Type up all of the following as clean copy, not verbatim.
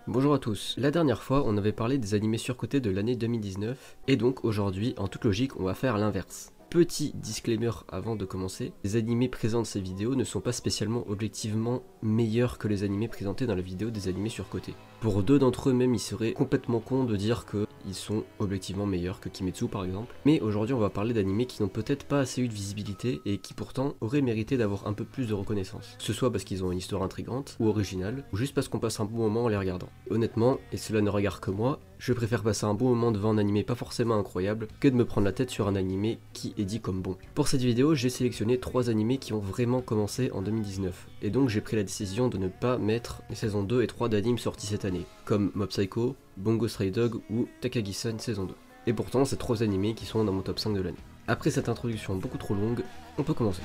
Bonjour à tous, la dernière fois on avait parlé des animés surcotés de l'année 2019, et donc aujourd'hui, en toute logique, on va faire l'inverse. Petit disclaimer avant de commencer, les animés présents dans ces vidéos ne sont pas spécialement objectivement meilleurs que les animés présentés dans la vidéo des animés surcotés. Pour deux d'entre eux même, il serait complètement con de dire qu'ils sont objectivement meilleurs que Kimetsu par exemple. Mais aujourd'hui on va parler d'animés qui n'ont peut-être pas assez eu de visibilité et qui pourtant auraient mérité d'avoir un peu plus de reconnaissance. Que ce soit parce qu'ils ont une histoire intrigante ou originale, ou juste parce qu'on passe un bon moment en les regardant. Honnêtement, et cela ne regarde que moi, je préfère passer un bon moment devant un animé pas forcément incroyable que de me prendre la tête sur un animé qui est dit comme bon. Pour cette vidéo, j'ai sélectionné 3 animés qui ont vraiment commencé en 2019, et donc j'ai pris la décision de ne pas mettre les saisons 2 et 3 d'animes sortis cette année, comme Mob Psycho, Bungo Stray Dog ou Takagi-san saison 2. Et pourtant, c'est 3 animés qui sont dans mon top 5 de l'année. Après cette introduction beaucoup trop longue, on peut commencer.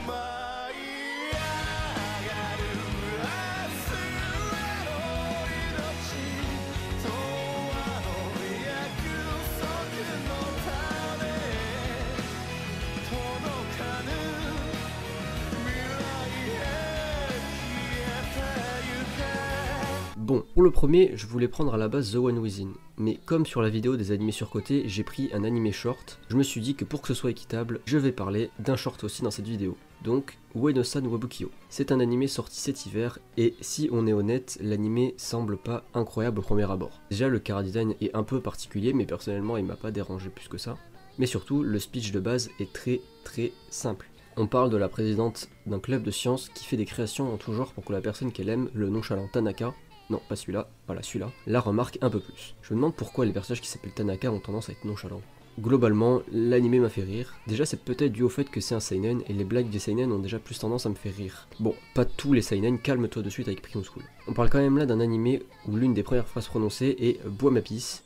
Bon, pour le premier, je voulais prendre à la base The One Within, mais comme sur la vidéo des animés surcotés, j'ai pris un animé short, je me suis dit que pour que ce soit équitable, je vais parler d'un short aussi dans cette vidéo. Donc, Ueno-san Wabukio. C'est un animé sorti cet hiver, et si on est honnête, l'animé semble pas incroyable au premier abord. Déjà, le chara-design est un peu particulier, mais personnellement, il m'a pas dérangé plus que ça. Mais surtout, le speech de base est très simple. On parle de la présidente d'un club de sciences qui fait des créations en tout genre pour que la personne qu'elle aime, le nonchalant Tanaka, non, pas celui-là, voilà celui-là, la remarque un peu plus. Je me demande pourquoi les personnages qui s'appellent Tanaka ont tendance à être nonchalants. Globalement, l'animé m'a fait rire. Déjà, c'est peut-être dû au fait que c'est un seinen, et les blagues des seinen ont déjà plus tendance à me faire rire. Bon, pas tous les seinen, calme-toi de suite avec Prison School. On parle quand même là d'un animé où l'une des premières phrases prononcées est « bois ma pisse ».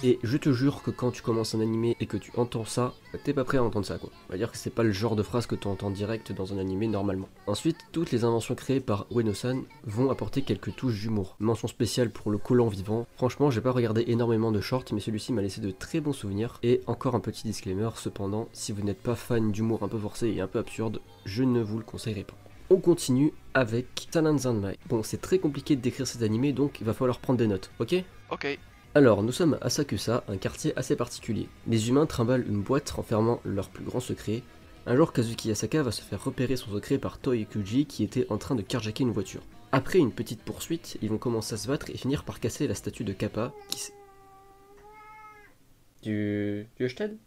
Et je te jure que quand tu commences un animé et que tu entends ça, t'es pas prêt à entendre ça quoi. On va dire que c'est pas le genre de phrase que tu entends direct dans un animé normalement. Ensuite, toutes les inventions créées par Ueno-san vont apporter quelques touches d'humour. Mention spéciale pour le collant vivant. Franchement, j'ai pas regardé énormément de shorts, mais celui-ci m'a laissé de très bons souvenirs. Et encore un petit disclaimer, cependant, si vous n'êtes pas fan d'humour un peu forcé et un peu absurde, je ne vous le conseillerais pas. On continue avec Sanan Zanmai. Bon, c'est très compliqué de décrire cet animé, donc il va falloir prendre des notes, ok? Ok. Alors, nous sommes à Asakusa, un quartier assez particulier. Les humains trimballent une boîte renfermant leurs plus grands secrets. Un jour, Kazuki Asaka va se faire repérer son secret par Toi Kuji qui était en train de carjacker une voiture. Après une petite poursuite, ils vont commencer à se battre et finir par casser la statue de Kappa qui s... Tu veux que je t'aide ?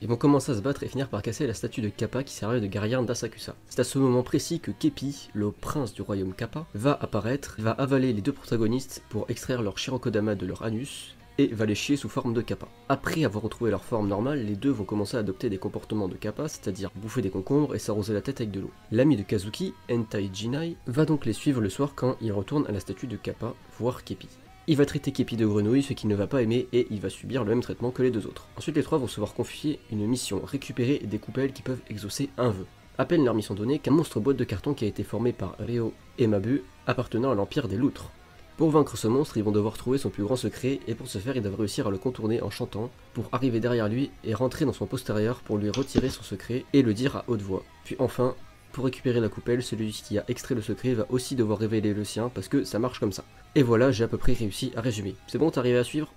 Ils vont commencer à se battre et finir par casser la statue de Kappa qui servait de gardienne d'Asakusa. C'est à ce moment précis que Kepi, le prince du royaume Kappa, va apparaître, va avaler les deux protagonistes pour extraire leur Shirokodama de leur anus et va les chier sous forme de Kappa. Après avoir retrouvé leur forme normale, les deux vont commencer à adopter des comportements de Kappa, c'est-à-dire bouffer des concombres et s'arroser la tête avec de l'eau. L'ami de Kazuki, Entai Jinai, va donc les suivre le soir quand ils retournent à la statue de Kappa, voir Kepi. Il va traiter Kepi de grenouille, ce qu'il ne va pas aimer, et il va subir le même traitement que les deux autres. Ensuite, les trois vont se voir confier une mission, récupérer des coupelles qui peuvent exaucer un vœu. À peine leur mission donnée qu'un monstre boîte de carton qui a été formé par Ryo et Mabu, appartenant à l'empire des loutres. Pour vaincre ce monstre, ils vont devoir trouver son plus grand secret, et pour ce faire, ils doivent réussir à le contourner en chantant, pour arriver derrière lui et rentrer dans son postérieur pour lui retirer son secret et le dire à haute voix. Puis enfin, pour récupérer la coupelle, celui qui a extrait le secret va aussi devoir révéler le sien parce que ça marche comme ça. Et voilà, j'ai à peu près réussi à résumer. C'est bon, t'arrives à suivre?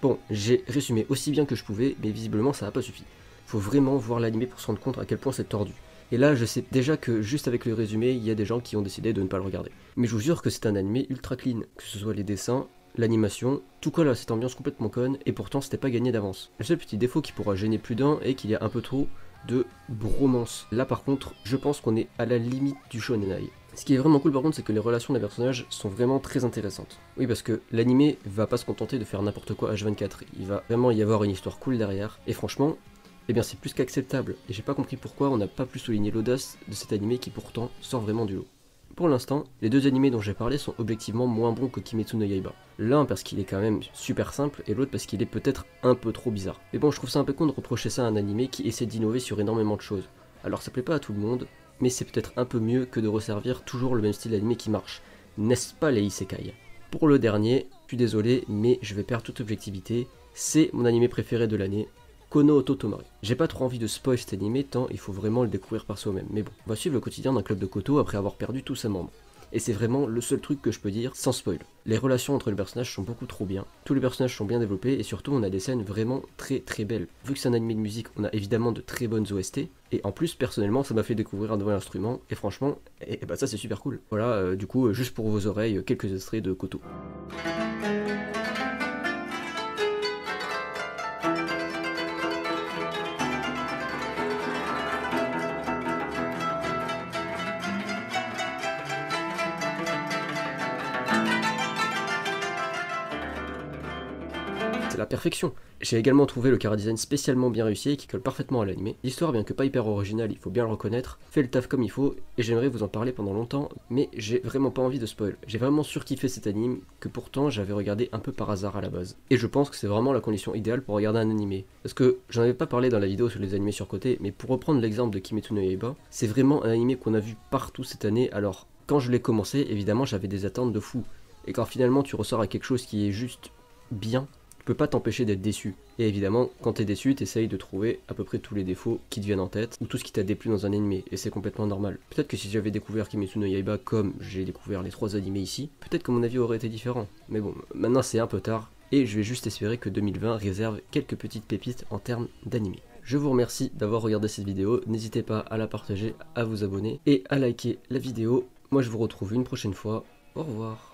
Bon, j'ai résumé aussi bien que je pouvais, mais visiblement ça n'a pas suffi. Faut vraiment voir l'animé pour se rendre compte à quel point c'est tordu. Et là, je sais déjà que juste avec le résumé, il y a des gens qui ont décidé de ne pas le regarder. Mais je vous jure que c'est un animé ultra clean, que ce soit les dessins, l'animation, tout colle à cette ambiance complètement conne, et pourtant c'était pas gagné d'avance. Le seul petit défaut qui pourra gêner plus d'un est qu'il y a un peu trop de bromance. Là par contre, je pense qu'on est à la limite du shonenai. Ce qui est vraiment cool par contre, c'est que les relations des personnages sont vraiment très intéressantes. Oui, parce que l'animé va pas se contenter de faire n'importe quoi H24, il va vraiment y avoir une histoire cool derrière, et franchement, eh bien c'est plus qu'acceptable, et j'ai pas compris pourquoi on n'a pas plus souligné l'audace de cet animé qui pourtant sort vraiment du lot. Pour l'instant, les deux animés dont j'ai parlé sont objectivement moins bons que Kimetsu no Yaiba. L'un parce qu'il est quand même super simple, et l'autre parce qu'il est peut-être un peu trop bizarre. Mais bon, je trouve ça un peu con de reprocher ça à un animé qui essaie d'innover sur énormément de choses. Alors ça plaît pas à tout le monde, mais c'est peut-être un peu mieux que de resservir toujours le même style d'animé qui marche. N'est-ce pas les isekai? Pour le dernier, je suis désolé, mais je vais perdre toute objectivité, c'est mon animé préféré de l'année, Kono Ototomari. J'ai pas trop envie de spoil cet animé tant il faut vraiment le découvrir par soi-même, mais bon, on va suivre le quotidien d'un club de Koto après avoir perdu tous ses membres. Et c'est vraiment le seul truc que je peux dire sans spoil. Les relations entre les personnages sont beaucoup trop bien, tous les personnages sont bien développés et surtout on a des scènes vraiment très belles. Vu que c'est un animé de musique, on a évidemment de très bonnes OST, et en plus personnellement ça m'a fait découvrir un nouvel instrument, et franchement, bah ça c'est super cool. Voilà, du coup, juste pour vos oreilles, quelques extraits de Koto. C'est la perfection. J'ai également trouvé le chara-design spécialement bien réussi et qui colle parfaitement à l'anime. L'histoire, bien que pas hyper originale, il faut bien le reconnaître, fait le taf comme il faut et j'aimerais vous en parler pendant longtemps, mais j'ai vraiment pas envie de spoil. J'ai vraiment surkiffé cet anime que pourtant j'avais regardé un peu par hasard à la base. Et je pense que c'est vraiment la condition idéale pour regarder un animé. Parce que j'en avais pas parlé dans la vidéo sur les animés surcotés, mais pour reprendre l'exemple de Kimetsu no Yaiba, c'est vraiment un animé qu'on a vu partout cette année. Alors quand je l'ai commencé, évidemment j'avais des attentes de fou. Et quand finalement tu ressors à quelque chose qui est juste bien, tu peux pas t'empêcher d'être déçu. Et évidemment, quand t'es déçu, t'essayes de trouver à peu près tous les défauts qui te viennent en tête, ou tout ce qui t'a déplu dans un animé, et c'est complètement normal. Peut-être que si j'avais découvert Kimetsu no Yaiba comme j'ai découvert les 3 animés ici, peut-être que mon avis aurait été différent. Mais bon, maintenant c'est un peu tard, et je vais juste espérer que 2020 réserve quelques petites pépites en termes d'animé. Je vous remercie d'avoir regardé cette vidéo, n'hésitez pas à la partager, à vous abonner, et à liker la vidéo. Moi je vous retrouve une prochaine fois, au revoir.